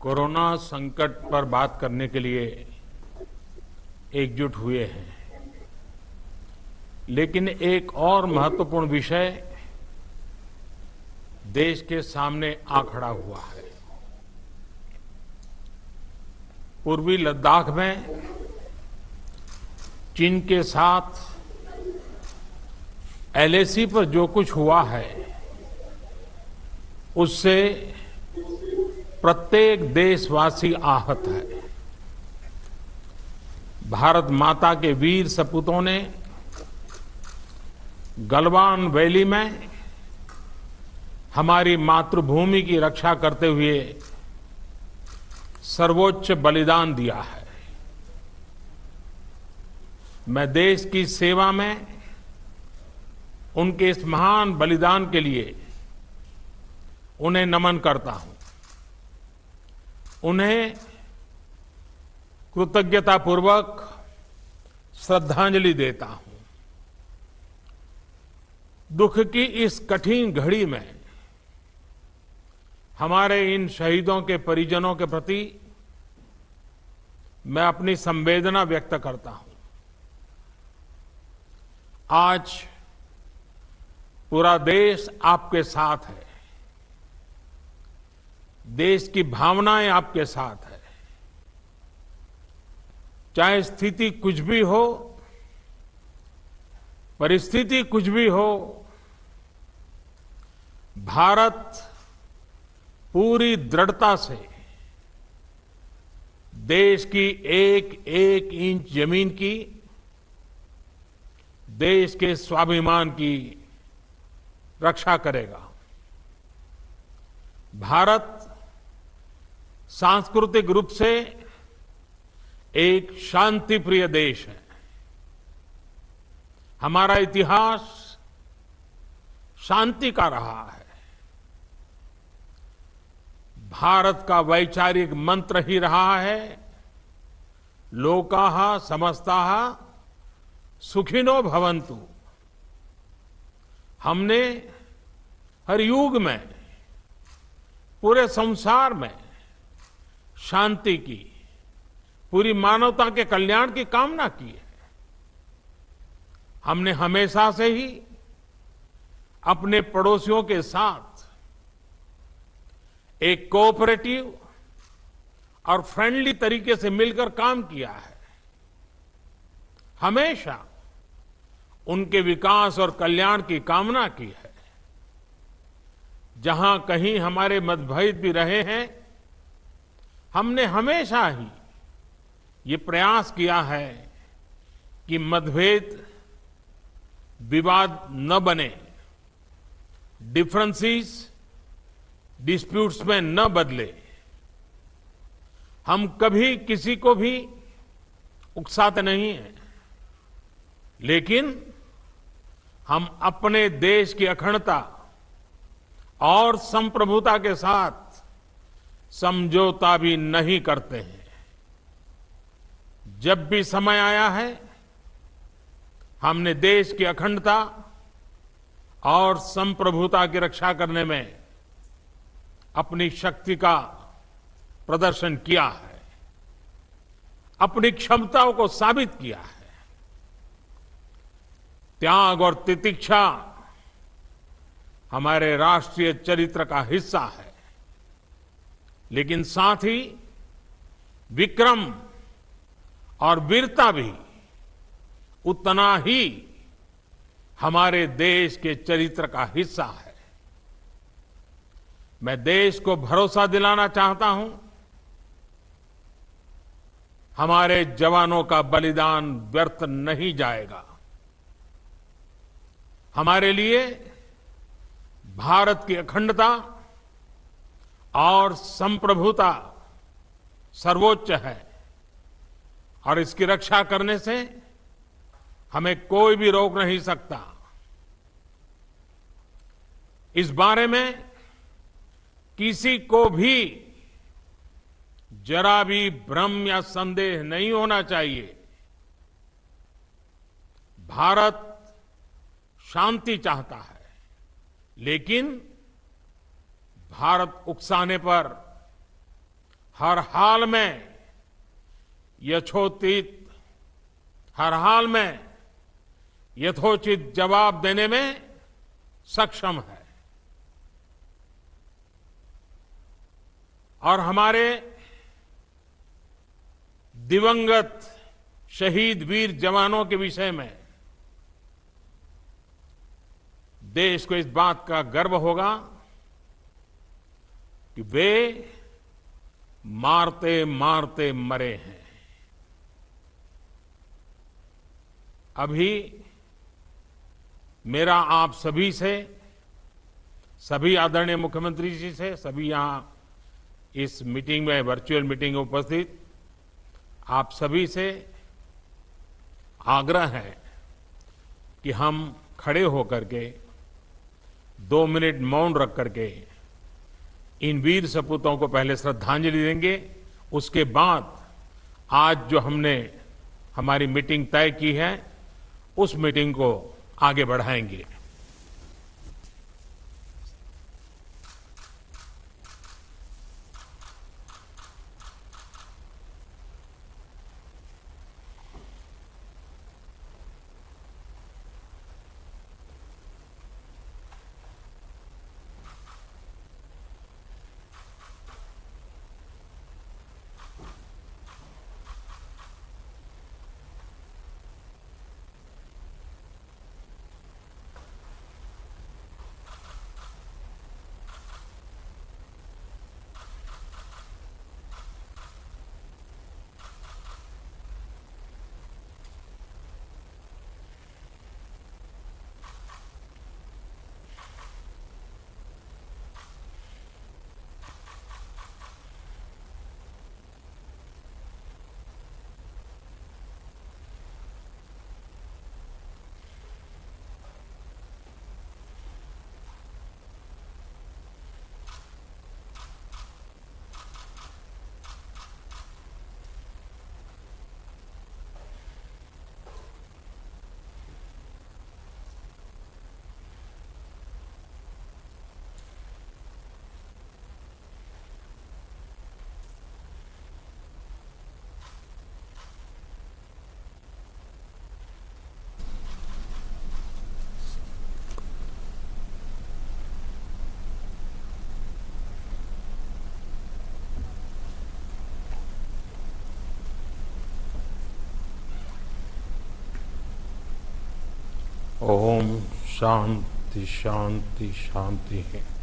Corona संकट पर बात करने के लिए एकजुट हुए हैं, लेकिन एक और महत्वपूर्ण विषय देश के सामने आ खड़ा हुआ है। पूर्वी लद्दाख में चीन के साथ एलएसी पर जो कुछ हुआ है, उससे प्रत्येक देशवासी आहत है। भारत माता के वीर सपूतों ने गलवान वैली में हमारी मातृभूमि की रक्षा करते हुए सर्वोच्च बलिदान दिया है। मैं देश की सेवा में उनके इस महान बलिदान के लिए उन्हें नमन करता हूं। उन्हें कृतज्ञतापूर्वक श्रद्धांजलि देता हूं। दुख की इस कठिन घड़ी में हमारे इन शहीदों के परिजनों के प्रति मैं अपनी संवेदना व्यक्त करता हूं। आज पूरा देश आपके साथ है। देश की भावनाएं आपके साथ है। चाहे स्थिति कुछ भी हो, परिस्थिति कुछ भी हो, भारत पूरी दृढ़ता से देश की एक एक इंच जमीन की, देश के स्वाभिमान की रक्षा करेगा। भारत सांस्कृतिक रूप से एक शांति प्रिय देश है। हमारा इतिहास शांति का रहा है। भारत का वैचारिक मंत्र ही रहा है, लोकाः समस्ताः सुखिनो भवन्तु। हमने हर युग में, पूरे संसार में शांति की, पूरी मानवता के कल्याण की कामना की है। हमने हमेशा से ही अपने पड़ोसियों के साथ एक कोऑपरेटिव और फ्रेंडली तरीके से मिलकर काम किया है। हमेशा उनके विकास और कल्याण की कामना की है। जहां कहीं हमारे मतभेद भी रहे हैं, हमने हमेशा ही ये प्रयास किया है कि मतभेद विवाद न बने, डिफरेंसेस डिस्प्यूट्स में न बदले। हम कभी किसी को भी उकसाते नहीं हैं, लेकिन हम अपने देश की अखंडता और संप्रभुता के साथ समझौता भी नहीं करते हैं। जब भी समय आया है, हमने देश की अखंडता और संप्रभुता की रक्षा करने में अपनी शक्ति का प्रदर्शन किया है, अपनी क्षमताओं को साबित किया है। त्याग और तितिक्षा हमारे राष्ट्रीय चरित्र का हिस्सा है, लेकिन साथ ही विक्रम और वीरता भी उतना ही हमारे देश के चरित्र का हिस्सा है। मैं देश को भरोसा दिलाना चाहता हूं, हमारे जवानों का बलिदान व्यर्थ नहीं जाएगा। हमारे लिए भारत की अखंडता और संप्रभुता सर्वोच्च है, और इसकी रक्षा करने से हमें कोई भी रोक नहीं सकता। इस बारे में किसी को भी जरा भी भ्रम या संदेह नहीं होना चाहिए। भारत शांति चाहता है, लेकिन भारत उकसाने पर हर हाल में यथोचित हर हाल में यथोचित जवाब देने में सक्षम है। और हमारे दिवंगत शहीद वीर जवानों के विषय में देश को इस बात का गर्व होगा कि वे मारते मारते मरे हैं। अभी मेरा आप सभी से, सभी आदरणीय मुख्यमंत्री जी से, सभी यहां इस मीटिंग में, वर्चुअल मीटिंग में उपस्थित आप सभी से आग्रह है कि हम खड़े होकर के 2 मिनट मौन रख करके इन वीर सपूतों को पहले श्रद्धांजलि देंगे। उसके बाद आज जो हमने हमारी मीटिंग तय की है उस मीटिंग को आगे बढ़ाएंगे। ओम शांति शांति शांति है।